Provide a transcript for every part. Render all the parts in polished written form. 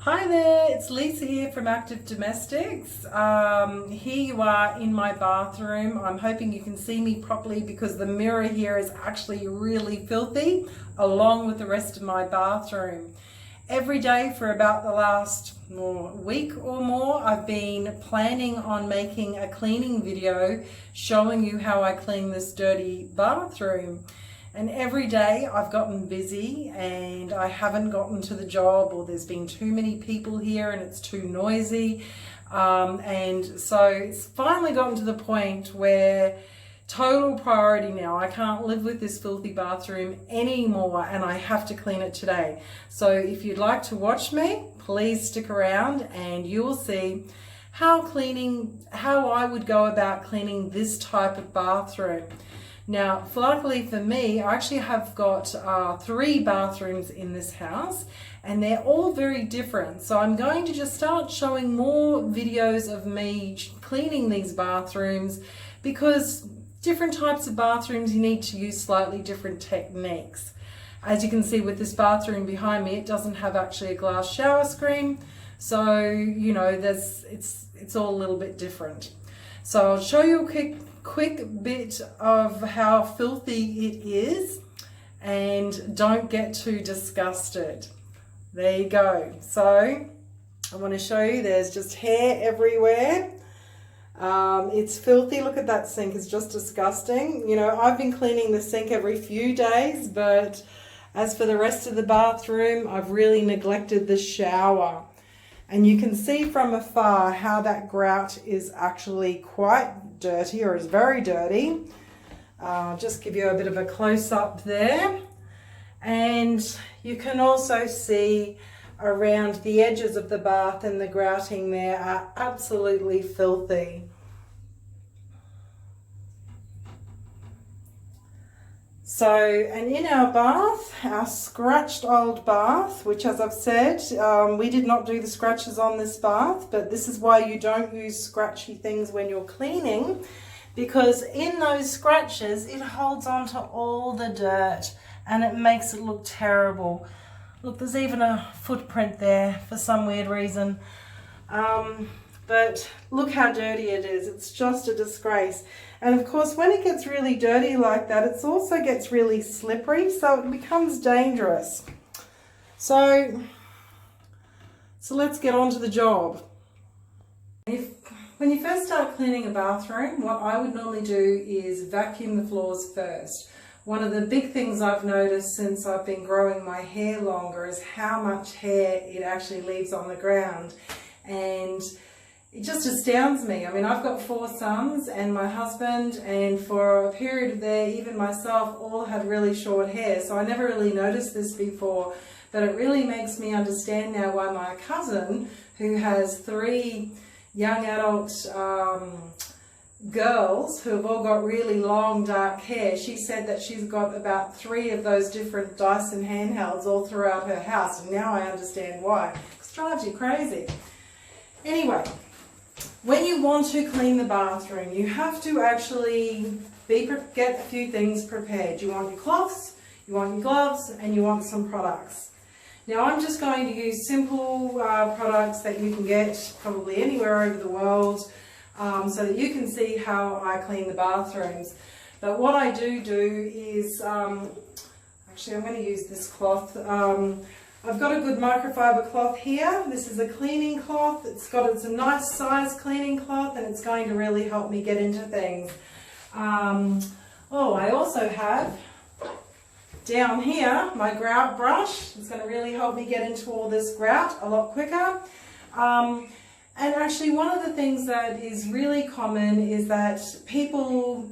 Hi there, it's Lisa here from Active Domestics. Here you are in my bathroom. I'm hoping you can see me properly because the mirror here is actually really filthy along with the rest of my bathroom. Every day for about the last week or more, I've been planning on making a cleaning video showing you how I clean this dirty bathroom. And every day I've gotten busy and I haven't gotten to the job, or there's been too many people here and it's too noisy. And so it's finally gotten to the point where total priority now. I can't live with this filthy bathroom anymore and I have to clean it today. So if you'd like to watch me, please stick around and you'll see how I would go about cleaning this type of bathroom. Now, luckily for me, I actually have got 3 bathrooms in this house and they're all very different. So I'm going to just start showing more videos of me cleaning these bathrooms because different types of bathrooms you need to use slightly different techniques. As you can see with this bathroom behind me, it doesn't have actually a glass shower screen. So, you know, it's all a little bit different. So I'll show you a quick bit of how filthy it is and don't get too disgusted. There you go. So I want to show you there's just hair everywhere. It's filthy. Look at that sink. It's just disgusting. You know, I've been cleaning the sink every few days, but as for the rest of the bathroom, I've really neglected the shower. And you can see from afar how that grout is actually quite dirty, or is very dirty. I'll just give you a bit of a close-up there. And you can also see around the edges of the bath and the grouting there are absolutely filthy. So, and in our bath, our scratched old bath, which as I've said, we did not do the scratches on this bath, but this is why you don't use scratchy things when you're cleaning, because in those scratches, it holds on to all the dirt and it makes it look terrible. Look, there's even a footprint there for some weird reason. But look how dirty it is. It's just a disgrace. And of course, when it gets really dirty like that, it also gets really slippery, so it becomes dangerous. So let's get on to the job. When you first start cleaning a bathroom, what I would normally do is vacuum the floors first. One of the big things I've noticed since I've been growing my hair longer is how much hair it actually leaves on the ground. And it just astounds me. I mean, I've got 4 sons and my husband, and for a period of there, even myself, all had really short hair. So I never really noticed this before, but it really makes me understand now why my cousin, who has 3 young adult girls who have all got really long dark hair, she said that she's got about 3 of those different Dyson handhelds all throughout her house, and now I understand why. It drives you crazy. Anyway, when you want to clean the bathroom, you have to actually get a few things prepared. You want your cloths, you want your gloves, and you want some products. Now I'm just going to use simple products that you can get probably anywhere over the world, so that you can see how I clean the bathrooms. But what I do is, actually I'm going to use this cloth. I've got a good microfiber cloth here. This is a cleaning cloth. It's a nice size cleaning cloth and it's going to really help me get into things. I also have down here my grout brush. It's going to really help me get into all this grout a lot quicker. And actually one of the things that is really common is that people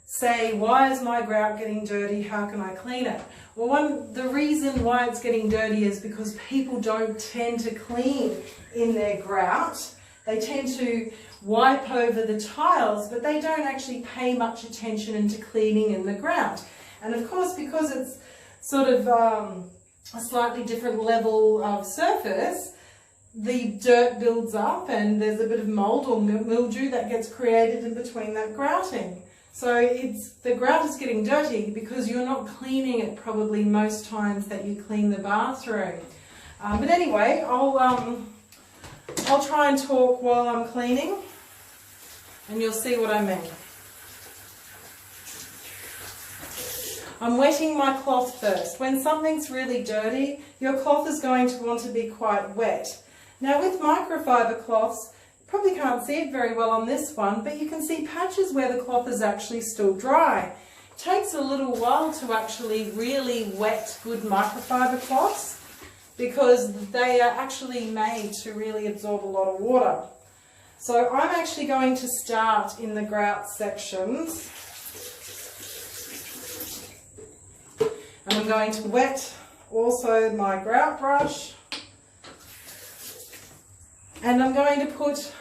say, why is my grout getting dirty? How can I clean it? Well, the reason why it's getting dirty is because people don't tend to clean in their grout. They tend to wipe over the tiles, but they don't actually pay much attention into cleaning in the grout. And of course, because it's sort of a slightly different level of surface, the dirt builds up and there's a bit of mould or mildew that gets created in between that grouting. So the grout is getting dirty because you're not cleaning it probably most times that you clean the bathroom. But anyway, I'll try and talk while I'm cleaning, and you'll see what I mean. I'm wetting my cloth first. When something's really dirty, your cloth is going to want to be quite wet. Now with microfiber cloths, you probably can't see it very well on this one, but you can see patches where the cloth is actually still dry. It takes a little while to actually really wet good microfiber cloths because they are actually made to really absorb a lot of water. So I'm actually going to start in the grout sections. And I'm going to wet also my grout brush, and I'm going to put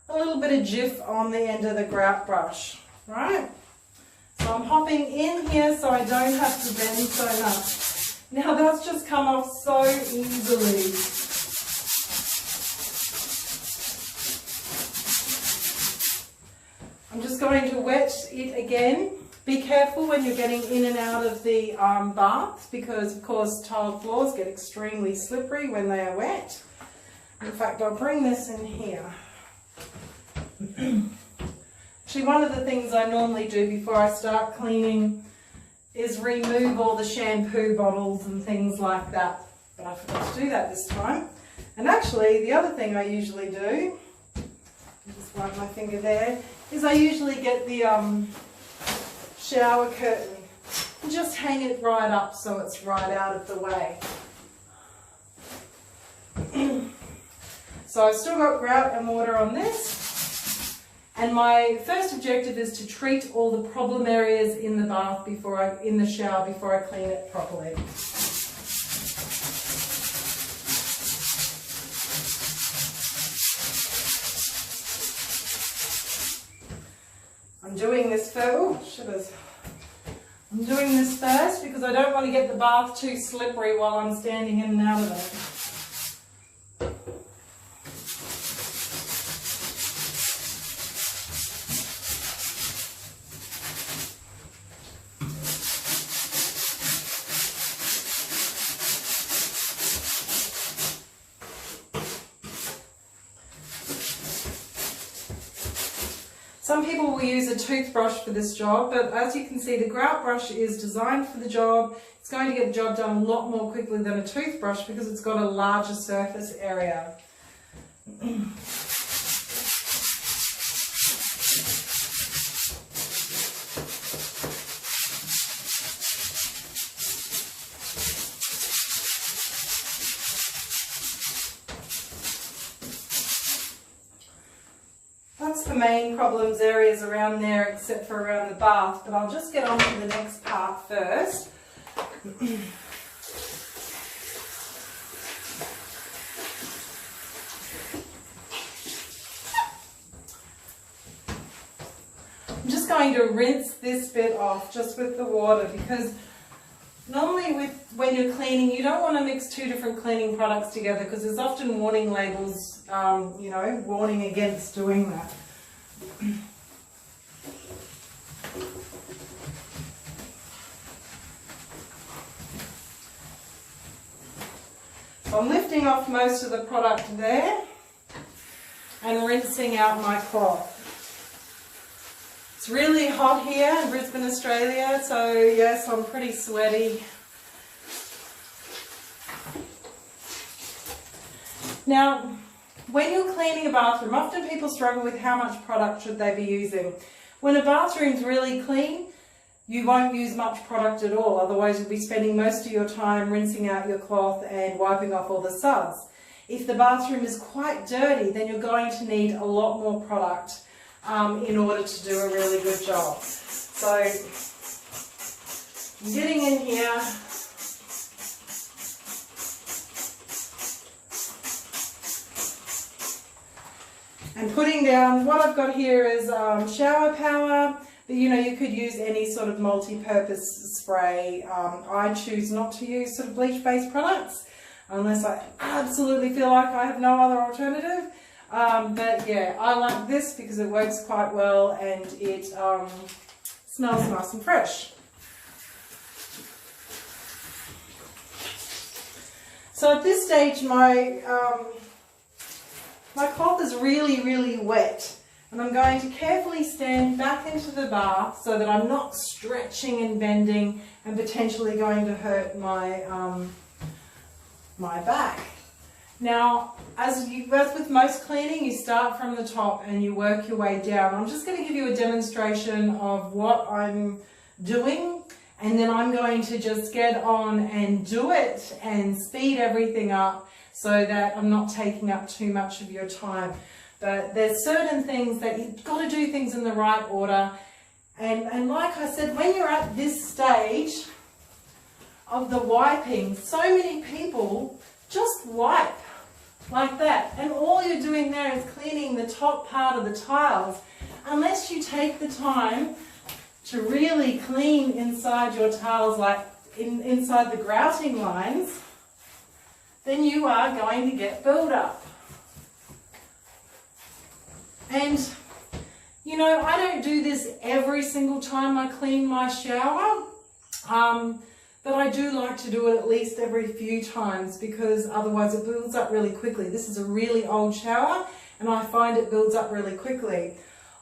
a little bit of Jif on the end of the grout brush, right? So I'm hopping in here so I don't have to bend so much. Now that's just come off so easily. I'm just going to wet it again. Be careful when you're getting in and out of the bath because, of course, tiled floors get extremely slippery when they are wet. In fact, I'll bring this in here. Actually, one of the things I normally do before I start cleaning is remove all the shampoo bottles and things like that. But I forgot to do that this time. And actually, the other thing I usually do, just wipe my finger there, is I usually get the shower curtain and just hang it right up so it's right out of the way. So I've still got grout and water on this, and my first objective is to treat all the problem areas in the bath in the shower before I clean it properly. I'm doing this first. I'm doing this first because I don't want to get the bath too slippery while I'm standing in and out of it. Some people will use a toothbrush for this job, but as you can see, the grout brush is designed for the job. It's going to get the job done a lot more quickly than a toothbrush because it's got a larger surface area. That's the main problems areas around there except for around the bath, but I'll just get on to the next part first. I'm just going to rinse this bit off just with the water because normally when you're cleaning, you don't want to mix two different cleaning products together because there's often warning labels, warning against doing that. So I'm lifting off most of the product there and rinsing out my cloth. It's really hot here in Brisbane, Australia, so yes, I'm pretty sweaty. Now, when you're cleaning a bathroom, often people struggle with how much product should they be using. When a bathroom's really clean, you won't use much product at all, otherwise you'll be spending most of your time rinsing out your cloth and wiping off all the suds. If the bathroom is quite dirty, then you're going to need a lot more product in order to do a really good job. So, I'm getting in here. And putting down, what I've got here is shower power, but you could use any sort of multi-purpose spray. I choose not to use sort of bleach-based products unless I absolutely feel like I have no other alternative. But yeah, I like this because it works quite well and it smells nice and So at this stage, my cloth is really wet, and I'm going to carefully stand back into the bath so that I'm not stretching and bending and potentially going to hurt my my back. Now, as with most cleaning, you start from the top and you work your way down. I'm just going to give you a demonstration of what I'm doing, and then I'm going to just get on and do it and speed everything up so that I'm not taking up too much of your time. But there's certain things that you've got to do things in the right order. And like I said, when you're at this stage of the wiping, so many people just wipe like that, and all you're doing there is cleaning the top part of the tiles. Unless you take the time to really clean inside your tiles, like inside the grouting lines, then you are going to get build-up. And you know, I don't do this every single time I clean my shower, but I do like to do it at least every few times, because otherwise it builds up really quickly. This is a really old shower and I find it builds up really quickly.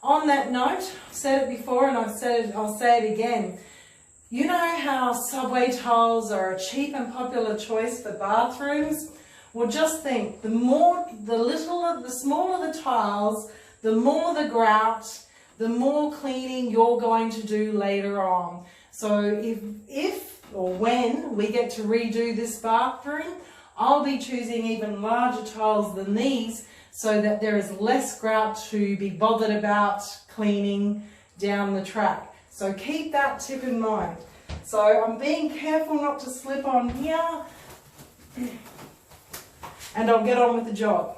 On that note, I've said it before and I'll say it again. You know how subway tiles are a cheap and popular choice for bathrooms? Well, just think, the smaller the tiles, the more the grout, the more cleaning you're going to do later on. So if or when we get to redo this bathroom, I'll be choosing even larger tiles than these so that there is less grout to be bothered about cleaning down the track. So keep that tip in mind. So I'm being careful not to slip on here, and I'll get on with the job.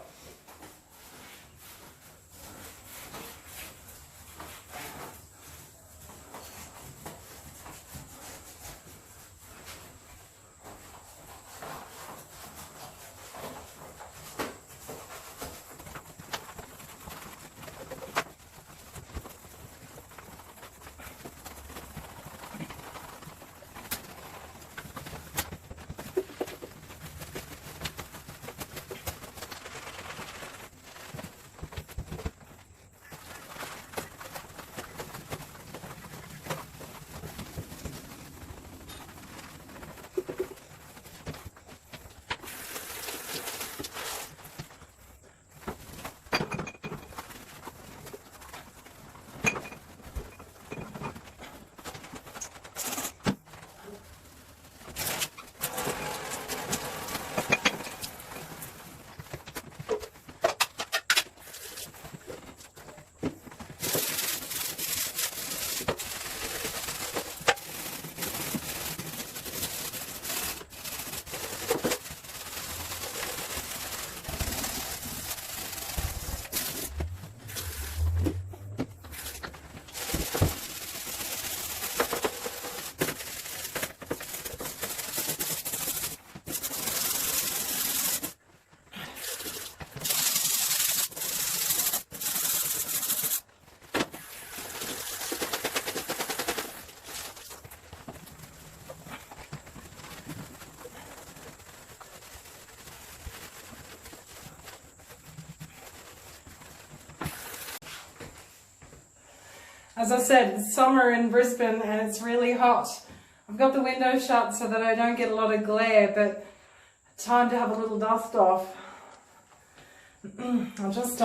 As I said, it's summer in Brisbane and it's really hot. I've got the window shut so that I don't get a lot of glare, but time to have a little dust off. I'll just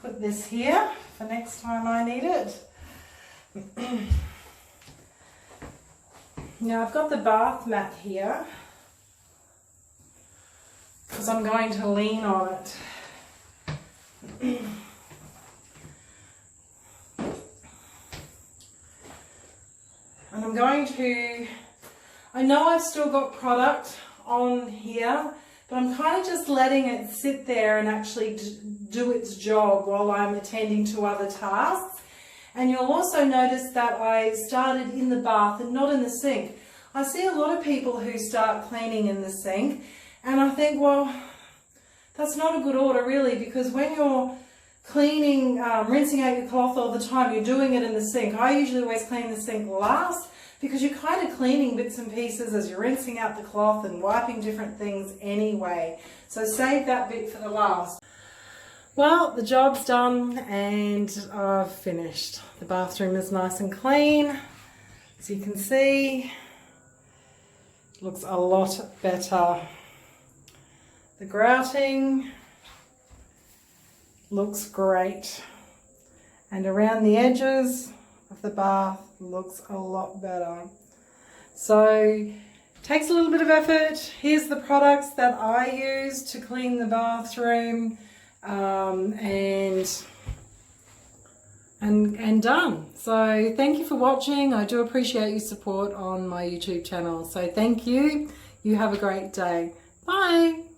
put this here for next time I need it. Now I've got the bath mat here because I'm going to lean on it. And I'm going to, I know I've still got product on here, but I'm kind of just letting it sit there and actually do its job while I'm attending to other tasks. And you'll also notice that I started in the bath and not in the sink. I see a lot of people who start cleaning in the sink, and I think, well, that's not a good order really, because when you're cleaning, rinsing out your cloth all the time, you're doing it in the sink. I usually always clean the sink last because you're kind of cleaning bits and pieces as you're rinsing out the cloth and wiping different things anyway. So save that bit for the last. Well, the job's done and I've finished. The bathroom is nice and clean. As you can see, it looks a lot better. The grouting looks great. And around the edges of the bath looks a lot better. So takes a little bit of effort. Here's the products that I use to clean the bathroom, and done. So thank you for watching. I do appreciate your support on my YouTube channel. So thank you. You have a great day. Bye.